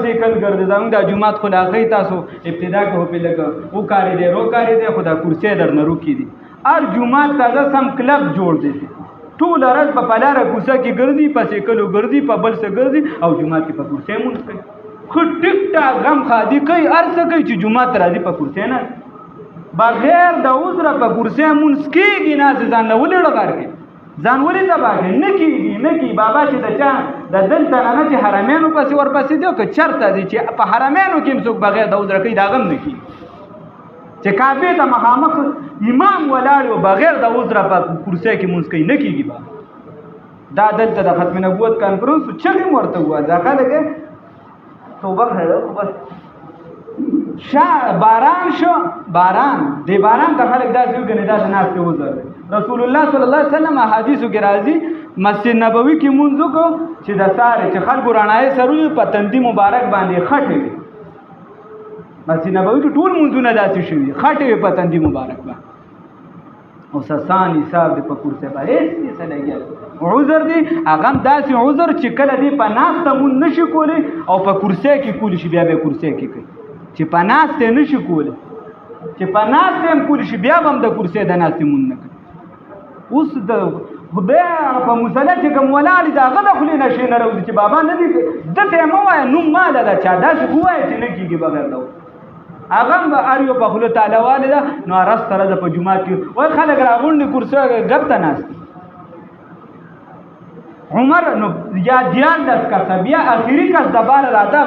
بایسیکل ګرځي زموږ د جومات خو لا ښایي تاسو ابتدا کې هو پې لږ وکارې دی روکارې دی خو دا کرسۍ درنه روکي دي هر جومات تازه سم کلب جوړ دی ټوله ورځ په لاره کوڅه کې ګرځي په سیکلو ګرځي په بل څه ګرځي او جومات کې په کرسۍ مونځ کوي خو ټیک ټاک غم خادي کوي هر څه کوي چې جومات ته راځي په کرسۍ نه بغیر د عذره په کرسۍ مونځ کېږي نه ځان نه ولې ډغار کوي ځان ولې تباه کوي نه کېږي نه کېږي بابا چې د چا د دلته نه چې حرمینو پسې ورپسې دی که چېرته دی چې په حرمینو کې هم څوک بغیر د عذره کوي د هغه هم نه کېږي چې کعبې ته مخامخ امام ولاړ و بغیر د عذره په کرسۍ کې مونځ کوي نه کېږي بابا دا دلته د ختم نبوت کانفرنس چغې م ورته ووایه دا خلک توبه کړه بس باران شو باران دی باران ته خلک داسې وګڼي دا د ناستې عذر دی رسول الله صلی الله علیه وسلم احادیثو کې راځي مسجد نبوي کې مونځ وکړو چې د سارې چې خلکو رڼایې سروي په تندي مبارک باندې خټې وي مسجد نبوي کې ټول مونځونه داسې شوي خټې وي په تندي مبارک باندې او سسان حساب دی په کرسۍ باندې هېڅ څه لګیا عذر دی هغه هم داسې عذر چې کله دی په ناسته مونځ نه شي کولی او په کرسۍ کې کولی شي بیا به یې کرسۍ کې کوي چې په ناسته نه شي کولی چې په ناسته هم کولی شي بیا به هم د کرسۍ د ناستې مونځ نه کوي اوس د خدای په مسله چې کوم ولاړ دي هغه د خولې نه شی نه راوځي چې بابا نه دي دته یې مه وایه نوم ماله ده چا داسې ووایه چې نه کېږي بغیر د هغه هم هر یو په خوله تاله والې ده نو رس سره ده په جومات کې وایي خلک راغونډې کرسۍ ګپ ته ناست عمر نو یا دیارلس کسه بیا اخري کس د باره راته